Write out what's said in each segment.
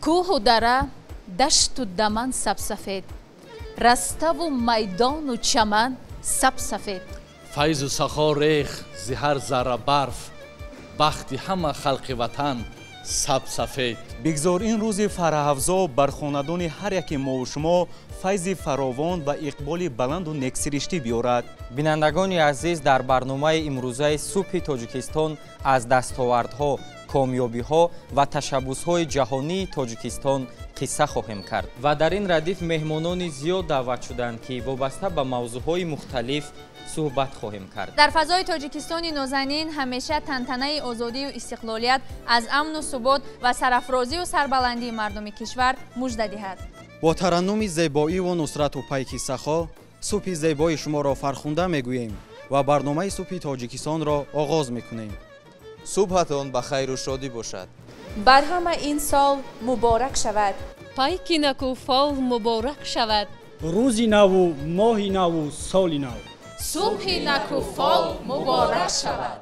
کوه و دره، دشت و دمن سبسفید، رسته و میدان و چمن سبسفید. فیض و سخا ریخ ز هر ذره برف، بخت همه خلق وطن سبسفید. بگذار این روز فرح‌افزا بر خاندان هر یکی ما و شما فیض فراوان و اقبال بلند و نکسرشتی بیارد. بینندگان عزیز، در برنامه امروزه صبح تاجیکستان از دستاوردها، کامیابی‌ها و تشبث‌های جهانی تاجیکستان قصه خواهیم کرد و در این ردیف مهمانان زیاد دعوت شدند که وابسته به موضوعهای مختلف صحبت خواهیم کرد. در فضای تاجیکستان نازنین همیشه تنتنه آزادی و استقلالیت از امن و ثبات و سرافرازی و سربلندی مردم کشور مژده دهد. با ترنم زیبایی و نصرت و پیک سخا صبح زیبای شما را فرخنده میگوییم و برنامه صبح تاجیکستان را آغاز میکنیم. صبحتان بخیر و شادی باشد. بر همه این سال مبارک شود. پیک نکو فال مبارک شود. روزی نو و ماهی نو و سالی نو. صبح نکو فال مبارک شود.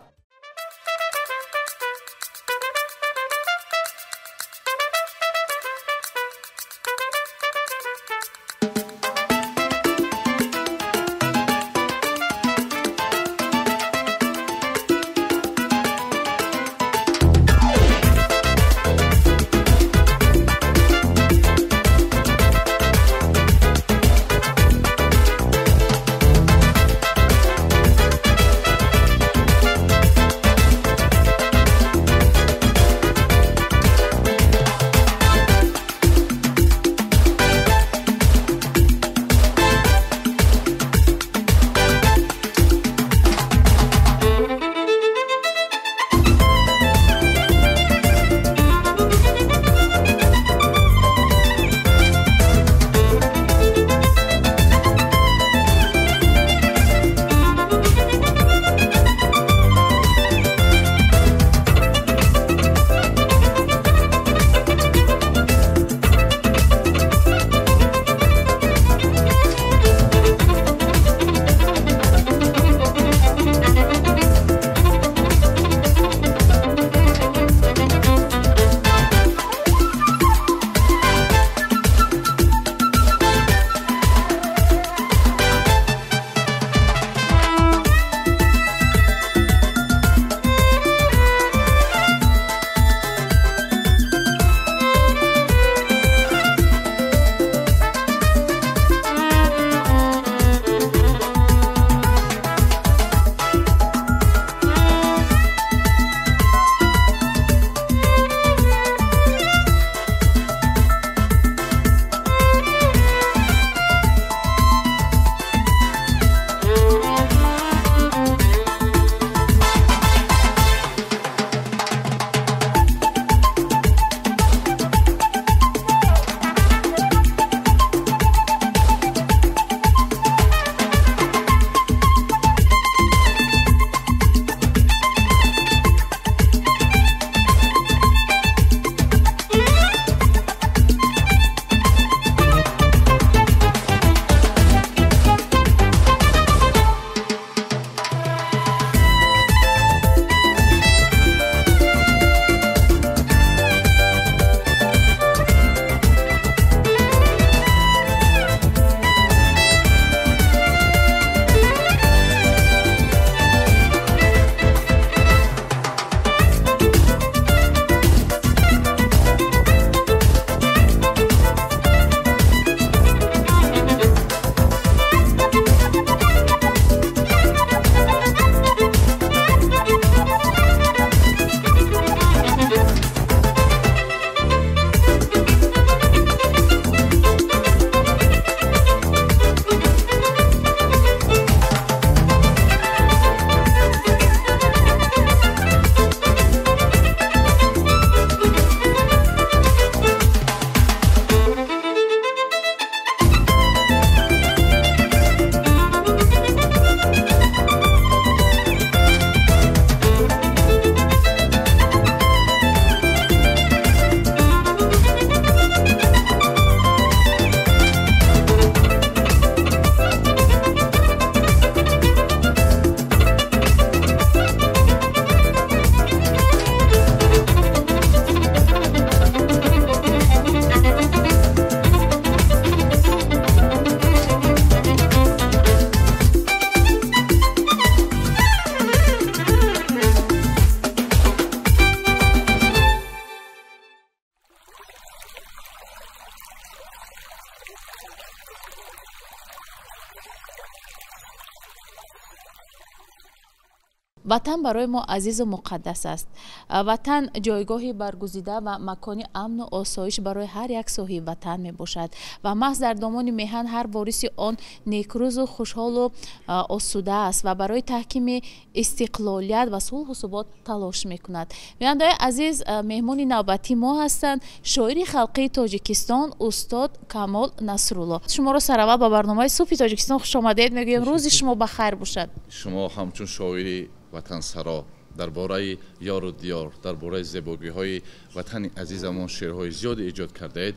وطن برای ما عزیز و مقدس است. وطن جایگاهی برگزیده و مکانی امن و آسایش برای هر یک صاحب وطن می باشد و محض در دامان میهن هر وارث آن نیکروز و خوشحال و آسوده است و برای تحکیم استقلالیت و صلح و ثبات تلاش می کند. بیننده عزیز، مهمان نوبتی ما هستند شاعر خلقی تاجیکستان استاد کمال نصرالله. شما را سراول به برنامه صبح تاجیکستان خوش آمدید میگویم. روز شما بخیر باشد. شما همچون شاعری وطن سرا درباره یار و دیار، درباره زیبایی‌های وطن عزیزمون شعرهای زیادی ایجاد کرده اید.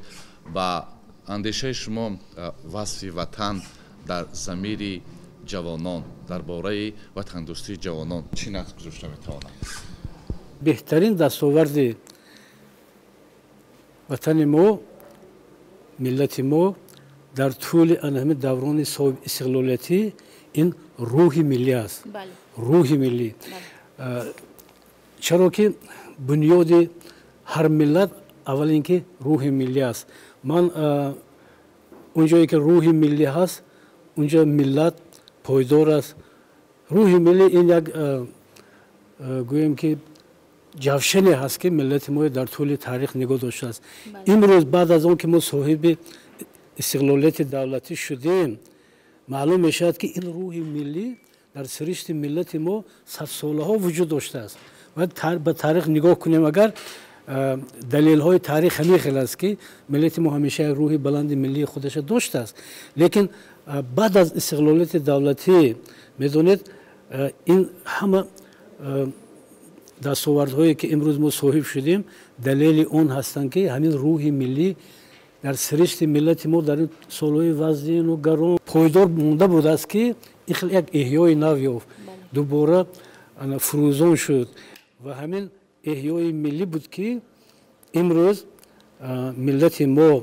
با اندیشه شما وصف وطن در ضمیر جوانان، درباره وطن دوستی جوانان چی نقش گذاشته میتواند؟ بهترین دستاورد وطن ما، ملت ما در طول همه دوران صاحب استقلالیتی این روح ملی است. روح ملی. چرا که بنیاد هر ملت اول اینکه روح ملی است. من اونجایی که روح ملی هست اونجا ملت پایدار است. روح ملی این یک گویم که جوشنی هست که ملت ما در طول تاریخ نگاه داشته است. امروز بعد از اون که ما صاحب استقلالیت دولتی شدیم معلوم میشد که این روح ملی در سرشت ملت ما 100 سالها وجود داشته است. و به تاریخ نگاه کنیم اگر دلیل های تاریخ همین خیلی است که ملت ما همیشه روح بلند ملی خودش داشته است. لیکن بعد از استقلالیت دولتی میدونید این همه دستاوردهایی که امروز ما صاحب شدیم دلیل اون هستند که همین روح ملی در سرشت ملت ما در این سالهای وزین و گرم پایدار مونده بود است که این یک احیای نو یافت، دوباره فروزان شد و همین احیای ملی بود که امروز ملت ما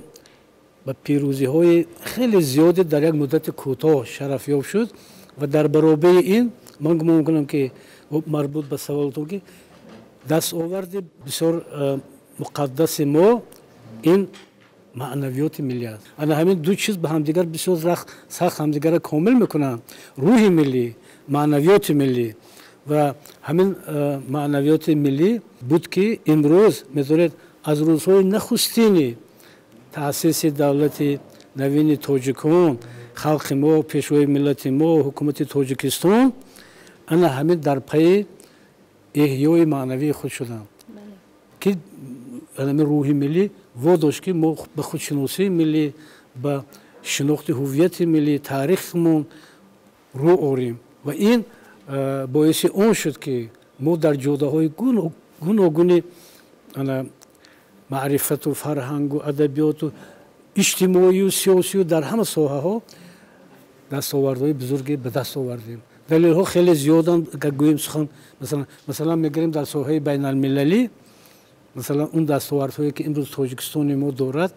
با پیروزی های خیلی زیادی در یک مدت کوتاه شرف یافت شد و در برابر این من گمان میکنم که مربوط به سوالتون که دستاورد بسیار مقدس ما این معنویات ملی است. انا همین دو چیز به هم دیگر بسیار سخت هم دیگر کامل میکنن. روح ملی، معنویات ملی و همین معنویات ملی بود که امروز میذارید از روزهای نخستین تأسیس دولت نوین تاجیکان، خلق ما، پیشوای ملت ما، حکومت تاجیکستان انا همین در پی احیای معنوی خود شدن که همین روح ملی واداشت که ما به خودشناسی ملی، به شناخت هویت ملی، تاریخمون رو آوریم و این باعث اون شد که ما در جاده‌های گوناگون معرفت و فرهنگ و ادبیات و اجتماعی و سیاسی و در همه ساحه‌ها دستاوردهای بزرگی به دست آوردیم. دلیل‌ها خیلی زیادن که گوییم سخن مثلا میگیریم در ساحه بین المللی مثلا اون دستاوردهایی که امروز تاجیکستان ما دارد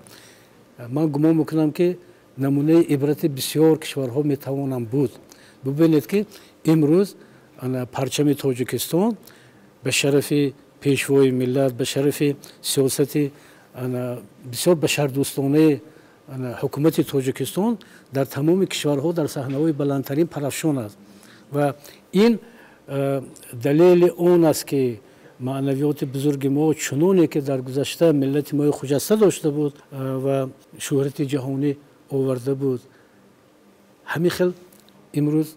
من گمان میکنم که نمونه عبرت بسیار کشورها میتوانند بود. ببینید که امروز پرچم تاجیکستان به شرف پیشوای ملت، به شرف سیاست بسیار بشردوستانه حکومت تاجیکستان در تمام کشورها در صحنه‌های بلندترین پرافشان است و این دلیل اون است که معنویات بزرگ ما چنانه که در گذشته ملت ما خجسته داشته بود و شهرت جهانی آورده بود همین خیل امروز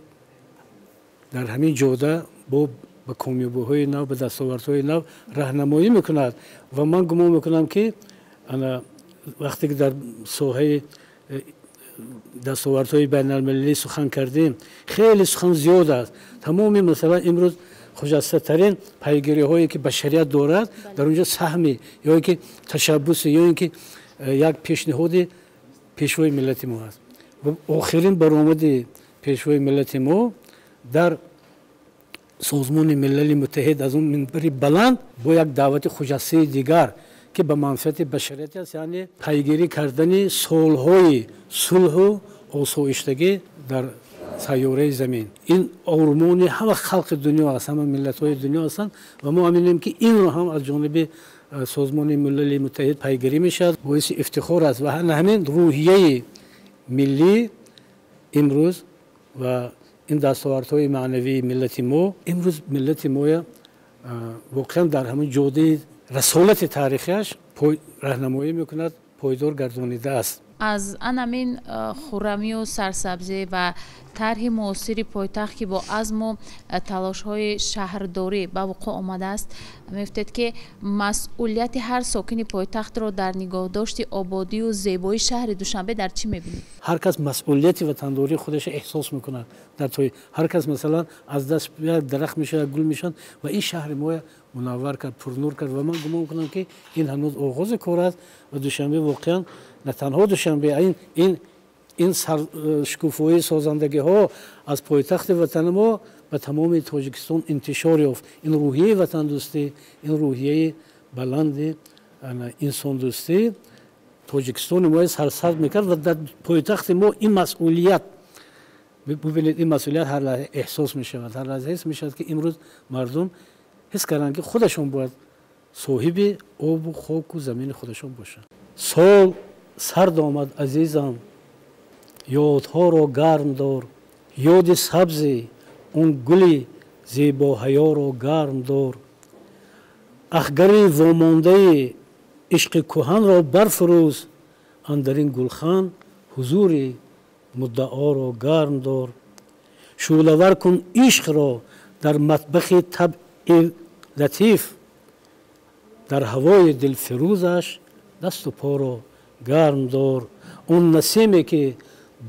در همین جاده با کامیابی‌های نو، به دستاوردهای نو راهنمایی میکند و من گمان میکنم که وقتی که در ساحه دستاوردهای بین المللی سخن کردیم خیلی سخن زیاد است. تمام مثلا امروز خجسته ترین پیگیری هایی که بشریت دارد در اونجا سهمی یا اینکه تشبس یا اینکه یک پیشنهاد پیشوای ملت ما است و آخرین برآمد پیشوای ملت ما در سازمان ملل متحد از اون منبر بلند با یک دعوت خجسته دیگر که به منفعت بشریت است، یعنی پیگیری کردن سالهای صلح و آسایشتگی در سیاره زمین. این آرمان همه خلق دنیا است، همه ملت های دنیا هستند و ما امینیم که این رو هم از جانب سازمان ملل متحد پیگیری میشد. باعث افتخار است و همین روحیه ملی امروز و این دستاوردهای معنوی ملت ما امروز ملت ما واقعا در همین جاده رسالت تاریخیش راهنمایی میکند، پایدار گردانیده است. از انامین خرمی و سرسبزی و طرح معاصر پایتخت که با عزم و تلاش‌های شهرداری به وقوع آمده است، می‌افتد که مسئولیت هر ساکن پایتخت را در نگاهداشت آبادی و زیبایی شهر دوشنبه در چی می‌بینید؟ هر کس مسئولیت وطنداری خودش احساس می‌کند. در توی هر کس مثلا از دست درخت میشه، گل میشن و این شهر ما منور کرد، پرنور کرد و من گمان می‌کنم که این هنوز آغاز کار است و دوشنبه واقعا نه تنها دوشنبه این شکوفایی سازندگی ها از پایتخت وطن ما به تمام تاجیکستان انتشار یافت. این روحیه وطن دوستی، این روحیه بلند انسان دوستی تاجیکستان ما سرسبز میکرد و در پایتخت ما این مسئولیت، ببینید این مسئولیت هر لحظه احساس میشود، هر لحظه حس میشود که امروز مردم حس کردن که خودشون باید صاحب آب و خاک و زمین خودشون باشن. سال سرد آمد عزیزم، یادها را گرم دار، یاد سبز اون گل زیبا حیا را گرم دار، اخگر وامانده عشق کهن را برفروز، اندرین گلخن حضور مدعا را گرم دار، شعله‌ور کن عشق را در مطبخ طبع لطیف، در هوای دلفروزش دست و پا را گرم دار، اون نسیمی که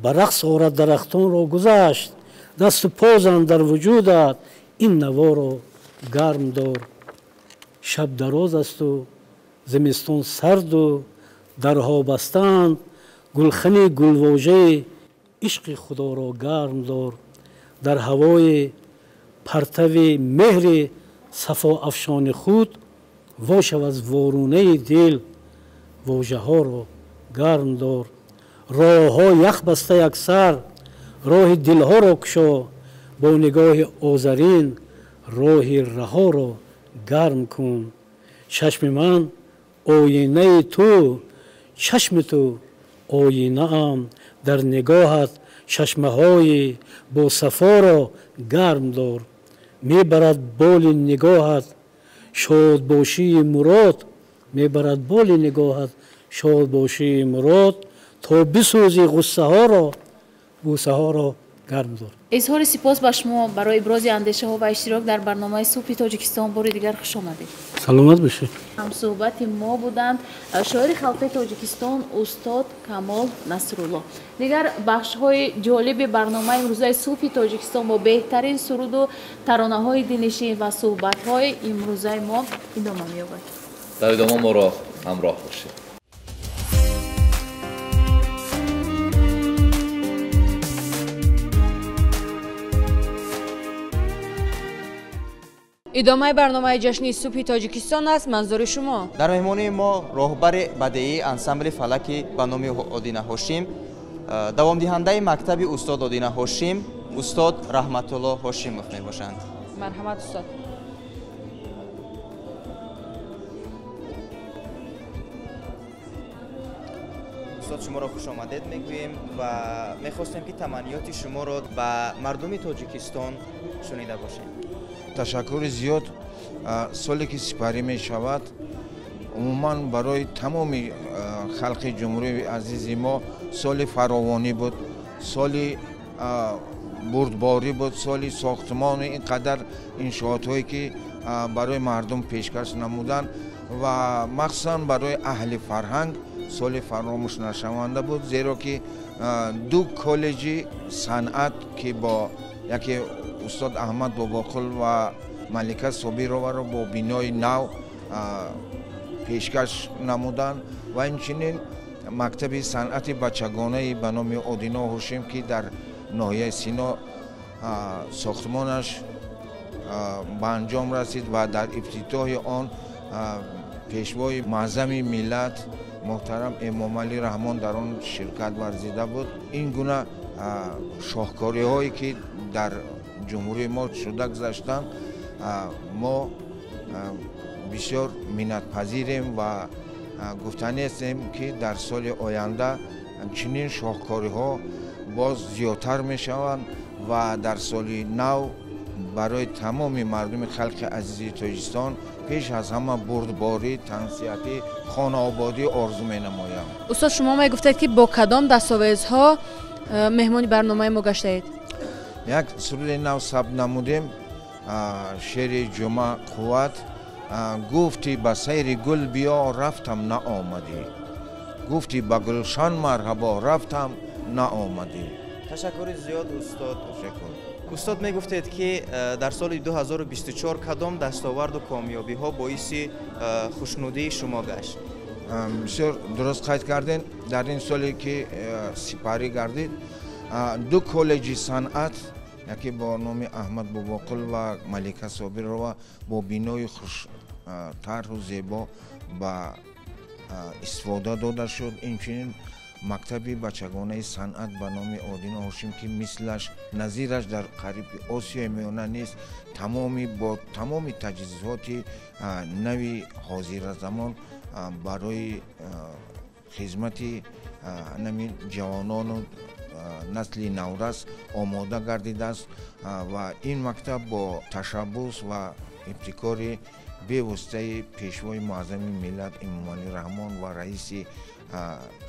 برقص آورد درختان را گذشت، دست و پا زن در وجودت این نوا را گرم دار، شب دراز است و زمستان سرد و درها بستند، گلخن گلواژه عشق خدا را گرم دار، در هوای پرتو مهر صفا افشان خود، واشو از وارونه دل واژه ها را گرم دار، راه ها یخ بسته یکسر، راه دل ها را کشا، با نگاه آذرین راه رها را گرم کن، چشم من آینه تو، چشم تو آینه ام، در نگاهت چشمه های با صفا را گرم دار، میبرد بال نگاهت شاد باشی مراد، میبرد بال نگاهت شاد باشی مراد، تا بسوزی غصه ها را بوسه ها را گرم دار. اظهار سپاس به شما برای ابراز اندیشه ها و اشتراک در برنامه صبح تاجیکستان. بار دیگر خوش آمدید. سلامت باشید. هم صحبت ما بودند شاعر خلق تاجیکستان استاد کمال نصرالله. دیگر بخش های جالب برنامه امروزه صبح تاجیکستان با بهترین سرود و ترانه های دلنشین و صحبت های امروزه ما ادامه می‌یابد. در ادامه ما را همراه باشید. ادامه برنامه جشن صبح تاجیکستان است. منظور شما؟ در مهمانی ما راهبر بدیعی انسامبل فلکی به نام آدینه هاشم، دوام دهنده مکتب استاد آدینه هاشم، استاد رحمت الله هاشموف میباشند. مرحمت استاد. استاد شما را خوش آمدید میگوییم و میخواستیم که تمنیات شما را به مردم تاجیکستان شنیده باشیم. تشکر زیاد. سالی که سپری می شود عموما برای تمام خلق جمهوری عزیز ما سال فراوانی بود، سال بردباری بود، سال ساختمان اینقدر انشاءات هایی که برای مردم پیشکش نمودن و مخصوصا برای اهل فرهنگ سال فراموش نشونده بود، زیرا که دو کالج صنعت که با یکی استاد احمد باباقل و ملکه صابرова را با بینای نو پیشکش نمودند و همچنین مکتب صنعت بچگانه به نام آدینه هاشم که در ناحیه سینا ساختمانش به انجام رسید و در افتتاح آن پیشوای معظم ملت محترم امام علی رحمان در آن شرکت ورزیده بود. این گونه شاهکاری هایی که در جمهوری ما شده گذاشتن ما بسیار منتپذیریم و گفتنی هستیم که در سال آینده چنین شاهکاری ها باز زیادتر می شوند و در سال نو برای تمام مردم خلق عزیز تاجیکستان پیش از همه بردباری، تنسیتی، خانه آبادی آرزو می نمایم. استاد شما می گفتید که با کدام دستاویزها مهمانی برنامه ما گشتید؟ یک سرود نو ثبت نمودیم، شعر جمعه قوت، گفتی به سیر گل بیا رفتم نه آمدی، گفتی به گلشن مرحبا رفتم نه آمدی. تشکر زیاد استاد. استاد می گفتید که در سال 2024 کدام دستاورد و کامیابی ها باعث خوشنودی شما گشت؟ بسیار درست قید کردین. در این سالی که سپری گردید 2 کالج صنعت، یکی با نام احمد باباقل و ملیکه صابر را با بینای خوش طرح و زیبا با استفاده داده شد. اینچنین مکتبی بچگانه صنعت به نام آدین هاشم که مثلش نظیرش در قریب آسیای میانه نیست، با تمام تجهیزات نوی حاضر زمان برای خدمت جوانان و نسل نورس آماده گردیده است و این مکتب با تشبث و ابتکار به واسطه پیشوای معظم ملت امام علی رحمان و رئیس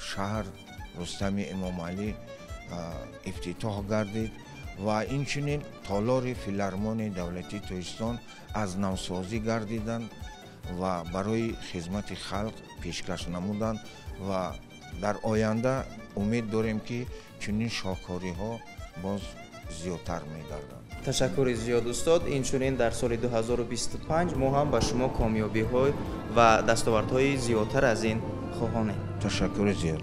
شهر رستم امام علی افتتاح گردید و اینچنین تالار فیلارمون دولتی تاجیکستان از نوسازی گردیدند و برای خدمت خلق پیشکش نمودند و در آینده امید داریم که چنین شاهکاری ها باز زیادتر می‌گردند. تشکر زیاد استاد. اینچنین در سال 2025 ما هم به شما کامیابی های و دستاوردهای زیادتر از این خواهانیم. تشکر زیاد.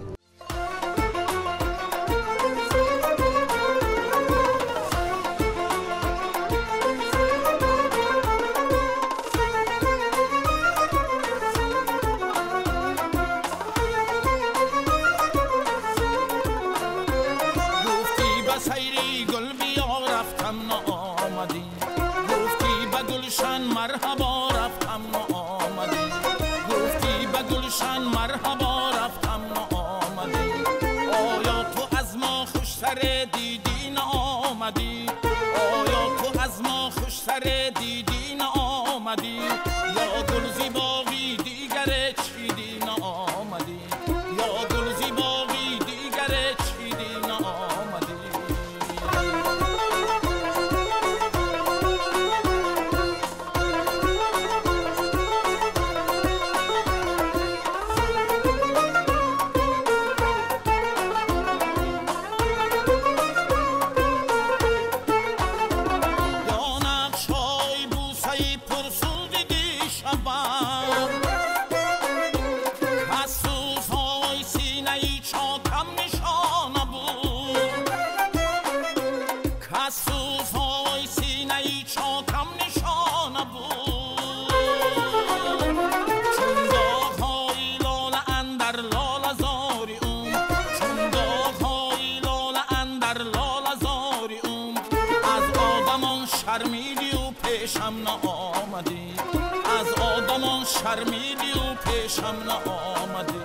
شرمیدی و پیشم نآمدی.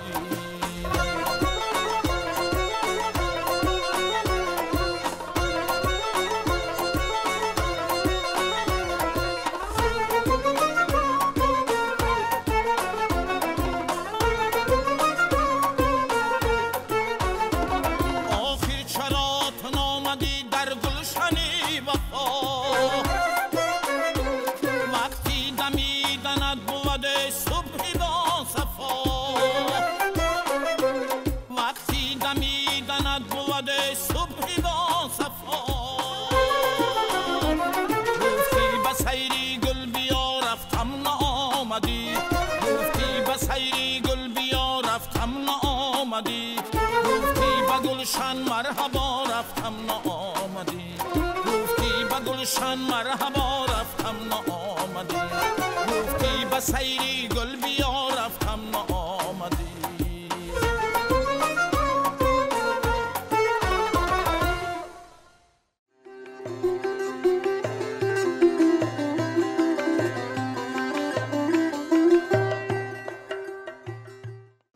آخر چرا تو نامدی در گلشنی وفا، وقتی دمیدنت بود صبحی با صفا، وقتی دمیدنت بود صبحی با صفا. گفتی به سیری گل بیا رفتم نآمدی، گفتی به سیری گل بیا رفتم نآمدی، گفتی به گلشن مرحبا رفتم نآمدی، گفتی به گلشن مرحبا رفتم نآمدی، گفتی به سیری گل بیا رفتم نآمدی.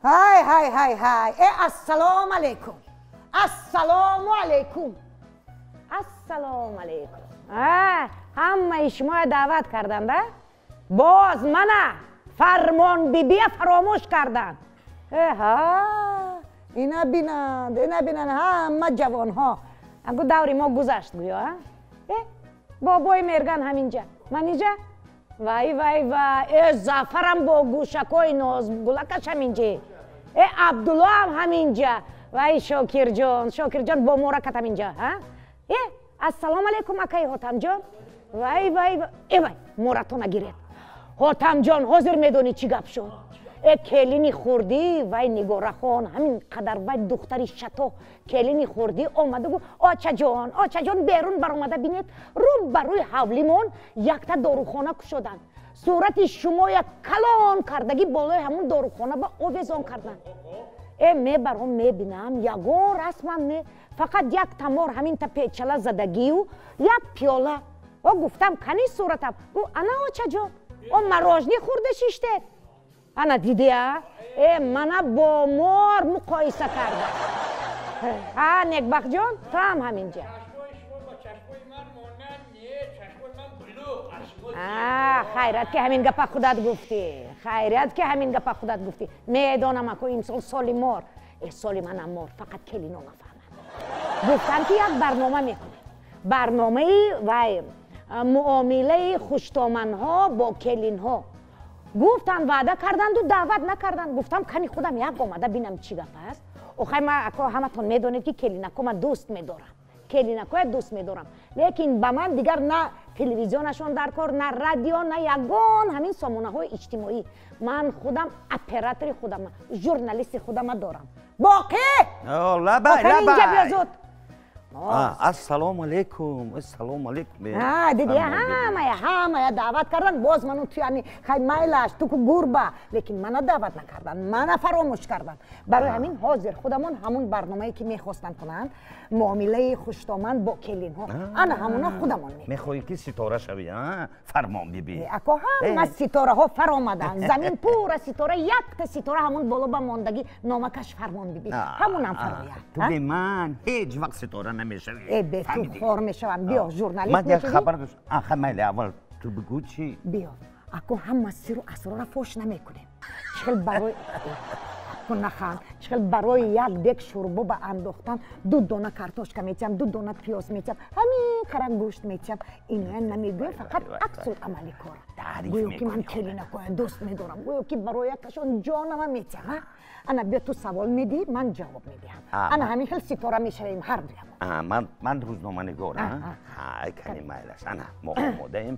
های السلام علیکم، السلام علیکم. السلام علیکم. همه شما دعوت کردند باز منه فرمان بیبی فراموش کردن. اینا بینن همه جوان ها اگه دوری ما گذشت گویا. بابای مرگن همینجا من اینجا. وای وای وای زفرم با گوشکای ناز گلکش همینجا. عبدالله هم همینجا. وای شاکر جان با مورکت همینجا. السلام علیکم اکای حاتم جان. وای وای وای مورتو نگیرید. حاتم جان حاضر میدونی چی گپ شد؟ کلینی خوردی وای نگاره خان همین قدر وای دختری شتو کلینی خوردی اومده گفت آچه جان بیرون بر اومده بینید رو بروی حولیمون یک تا داروخانه کشودن. صورت شما یک کلان کردگی بالای همون داروخانه با اوویزان کردن. می برام میبینم یگون رسمم فقط یک تمار همین تا پیچله زدگی و یک پیاله. گفتم کنی صورتم گفت انا آچه جان مراجنی خورده شیشته. انا دیدی منو با مار مقایسه کرده. نگبخ جان تو هم همینجا. خیرت که همین گپا خودت گفتی. میدانم اکو این سالی مار. سالی منم مار فقط کلینا نفهمم. گفتم که یک برنامه میکنه. برنامه و معامله خوشتامن ها با کلین ها. گفتن وعده کردند و دعوت نکردند. گفتم کنی خودم یک اومده بینم چی گپ است. اوخای ما اکو همتون میدونید که کلینکو من دوست میدارم. لیکن با من دیگر نه تلویزیونشون در کار نه رادیو نه یگان همین سامانه های اجتماعی. من خودم اپراتور خودم ژورنالیست خودم دارم. باقی لبای السلام علیکم. دیدی همه دعوت کردن باز منو توی یعنی خیلی میلش تو که گربه لیکن منو دعوت نکردن منو فراموش کردن. برای همین حاضر خودمون همون برنامه‌ای که میخواستن کنند معامله خوشتامن با کلین ها انا همونا خودمون میخوایی که ستاره شوی فرمان بیبی. اکو هم ستاره ها فر آمدن زمین پور ستاره یک تا ستاره همون بالا با ماندگی نامکش فرمان بیبی همون هم فراید. تو به من هیچ وقت ستاره نمیشوی. به تو خور میشوم. بیا ژورنالیست من یک خبر داشت. خمیله اول تو بگو چی؟ بیا اکو هم مسیر و اسرار فوش نمیکنیم. چخل برای نخند چخل برای یک دک شوربه با انداختن 2 دانه کارتوشکا میتیم 2 دانه پیاز میتیم همین قرن گوشت میتیم. اینا نمیگویم فقط عکس العملی کار. گویا که من کلینکو دوست میدارم. گویا که برای یکشون جانم میتیم. انا بیا تو سوال میدی من جواب میدم. انا همین خیلی ستاره میشویم هر دویم. من روزنامه نگارم. کنی میلش انا مودیم.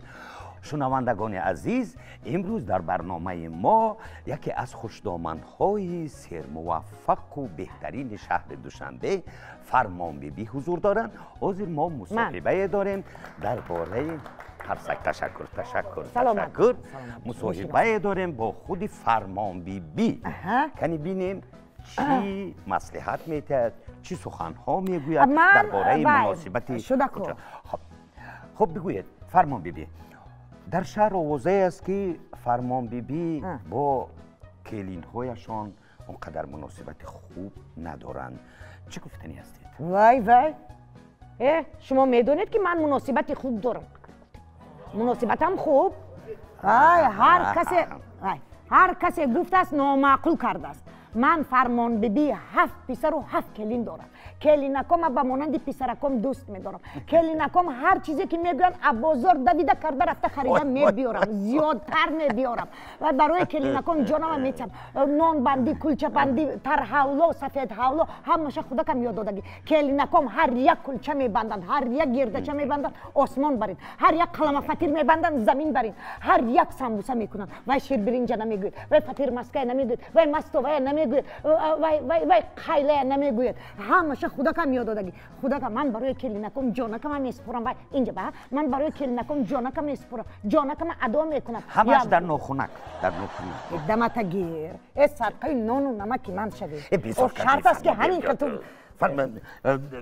شنوندگان عزیز امروز در برنامه ما یکی از خوشدامنهای سرموفق و بهترین شهر دوشنبه فرمان بیبی حضور دارند. حاضر ما مصاحبه داریم درباره تشکر مصاحبه داریم با خود فرمان بیبی. کنی بینیم چی مصلحت میتد چی سخنها میگوید درباره مناسبت. خب بگوید فرمان بیبی. در شهر واضح است که فرمان بیبی با کلین هایشان اونقدر مناسبت خوب ندارند. چه گفتنی هستید؟ وای شما میدونید که من مناسبت خوب دارم. مناسبتم خوب. هر کسی گفته است نامعقول کرده است. من فرمان بیبی 7 پسر و 7 کلین دارم. کلینکم با مانند پسرکم دوست میدارم. کلینکم هر چیزی که میگن بازار دویده کرده رفته خریدم میبیارم. زیادتر میبیارم. و برای کلینکم جانم میتم. نان بندی، کلچه بندی، تر حولا، سفید حولا همشه خدا کم یاد دادگی. کلینکم هر یک کلچه میبندن، هر یک گردچه میبندن آسمان برین. هر یک قلم فطیر میبندن زمین برین. هر یک سمبوسه میکنن. و شیر برنج نمیگوید. و فطیر مسکه نمیگوید. و مستوه نمیگوید. وای خیلی نمیگوید. همشه خدا کم یاد دادگی. خدا کم من برای کلینکم جانکم میسپرم. وای اینجا با من برای کلینکم جانکم میسپرم. جانکم ادا میکنم. همش در ناخونک. دمت گیر. صدقه نان و نمک من شوی. شرط است که همین که تو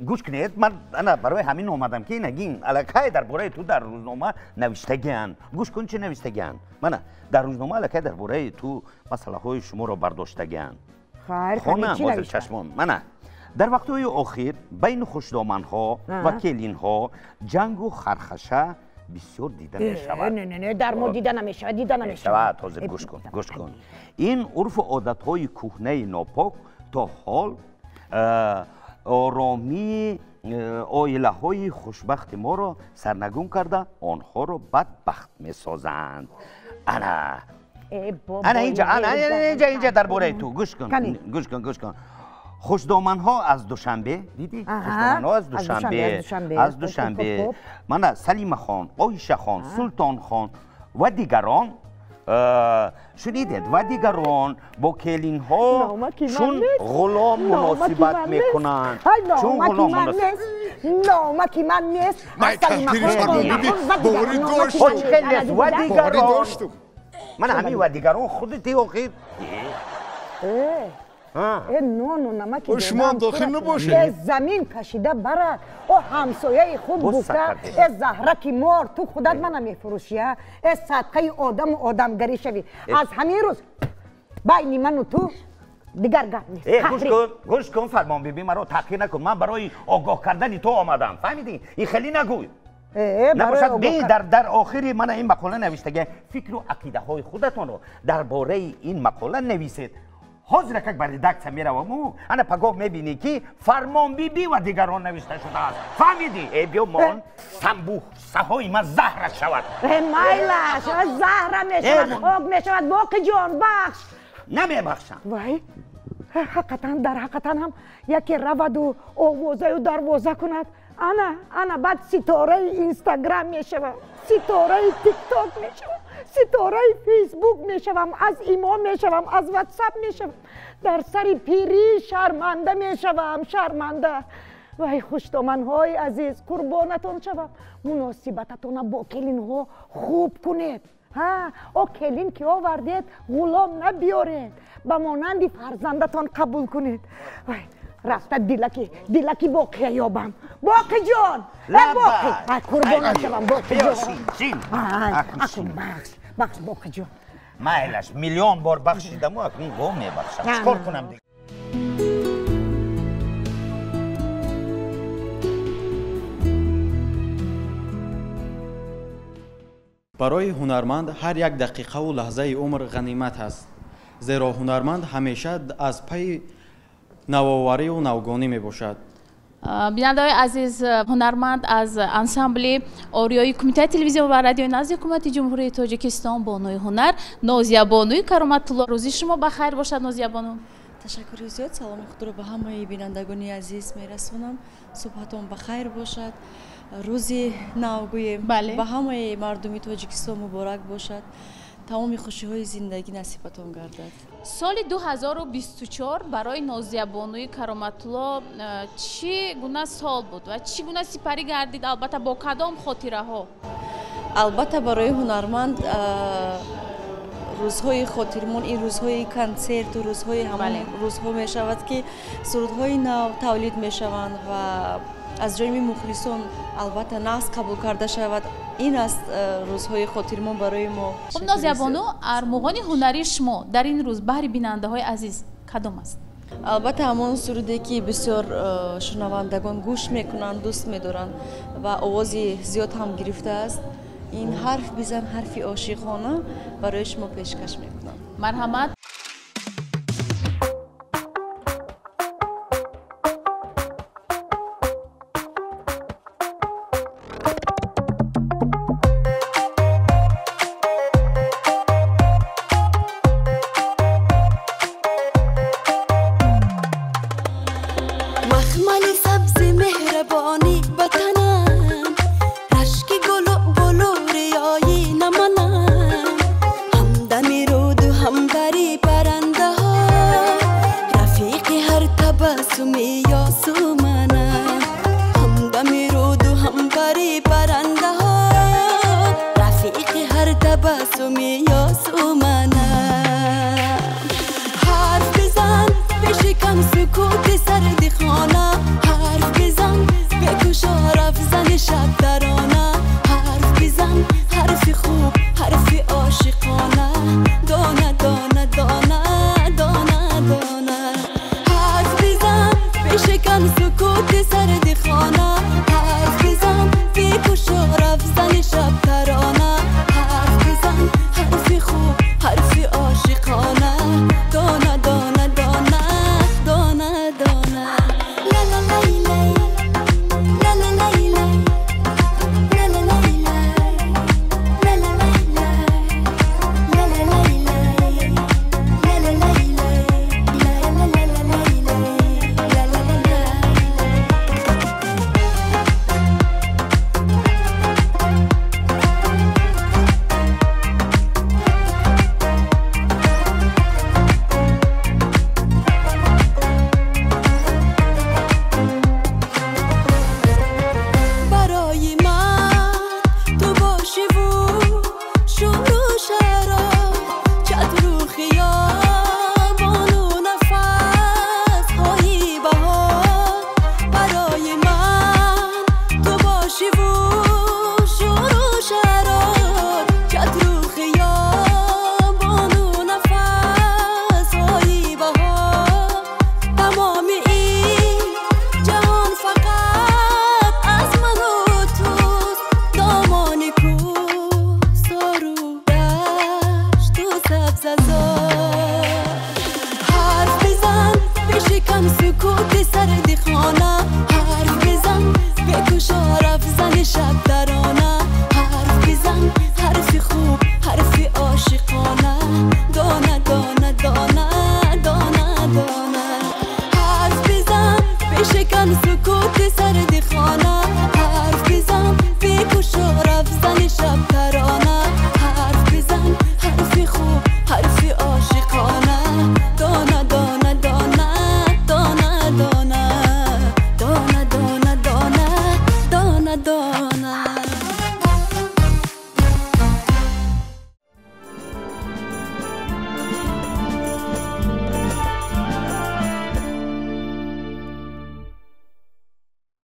گوش کنید من برای همین اومدم که نگین الکای درباره تو در روزنامه نوشتگیان. گوش کن چه نوشتگیان. من در روزنامه الکای درباره تو مسئله های شما رو برداشتگیان. خیر خونم واسه چشمان من در وقت‌های اخیر بین خوشدامن‌ها و کلین‌ها جنگ و خرخشه بسیار دیده می‌شود. نه در ما دیده نمی‌شود. تازه گوش کن. این عرف و عادت‌های کهنه ناپاک تا حال آرامی عائله‌های خوشبخت ما را سرنگون کرده آنها را بدبخت می‌سازند. انا اینجا درباره تو گوش کن. خوشدامن‌ها از دوشنبه دیدی؟ خوشدامن‌ها از دوشنبه من سلیم خان، عایشه خان، سلطان خان و دیگران شنیدید و دیگران با کلین ها چون غلام مناسبت میکنند. نامکی من نیست. من و دیگران من همین و دیگران خودتی آخیر نه نمکی شما داخل نباشه. زمین کشیده برد او همسایه خود گفته زهرکی مار تو خودت من میفروشی. صدقه آدم و آدمگری شوی. از همین روز بین من و تو دیگر گپ نیست. گوش کن فرمان بیبی مرا تحقیر نکن. من برای آگاه کردن تو آمدم. فهمیدی؟ این خیلی نگوی. نباشد بی در آخری من این مقاله نوشته فکر و عقیده های خودتان رو درباره این مقاله نویسید. حاضر که بر ردکت میروم انا پگاه میبینی که فرمان بیبی و دیگران نوشته شده است. فهمیدی؟ ای بیا مان سنبوه سهای من زهرت شود. مایلش زهره میشود خوب میشود باقی جان بخش. نمیبخشم. وای حقیقتا در حقیقتا هم یکی رود و آوازه و دروازه کند انا بعد ستاره اینستاگرام میشوم، ستاره تیک تاک میشوم، ستاره فیسبوک میشوم، از ایما میشوم، از واتساپ میشوم. در سر پیری شرمنده میشوم. شرمنده. وای خوشدامن‌های عزیز قربانتون شوم. مناسبتتون با کلین ها خوب کنید. او کلین که آوردید غلام نبیارید. به مانند فرزندتان قبول کنید. وای رفته دیلکی باقی یابم. باقی جان باقی قربانت شوم. باقی جان بخش باقی جان. مایلش میلیون بار بخشیدم و اکنون گو میبخشم. چکار کنم دیگه؟ برای هنرمند هر یک دقیقه و لحظه عمر غنیمت است. زیرا هنرمند همیشه از پی نوآوری و نوگانی می باشد. بیننده‌های عزیز، هنرمند از انسامبل آریایی کمیته تلویزیون و رادیو نزد حکومت جمهوری تاجیکستان بانوی هنر نازیه بانوی کرامت‌الله. روزی شما بخیر باشد نازیه بانو. تشکر زیاد. سلام خود را به همه بینندگان عزیز میرسونم. صبحتون بخیر باشد. روزی نو گوییم به همه مردم تاجیکستان مبارک باشد. تمام خوشی‌های زندگی نصیبتون گردد. سال 2024 برای نازیه بانوی کرامت‌الله چی گونه سال بود و چی گونه سپری گردید؟ البته با کدام خاطره ها؟ البته برای هنرمند روزهای خاطرمون این روزهای کنسرت و روزهای همون روزها می شود که سرودهای نو تولید می شوند و از جانب مخلصان البته نصب قبول کرده شود. این است روزهای خاطرمون برای ما. نازیه بانو، ارمغان هنری شما در این روز برای بیننده های عزیز کدام است؟ البته همون سرودی که بسیار شنوندگان گوش میکنند دوست میدارند و آوازی زیاد هم گرفته است. این حرف بزن حرفی عاشقانه برای شما پیشکش میکنم. مرحمت. من سکوت سرد خانه حرف بزن بکش و رفت زن شب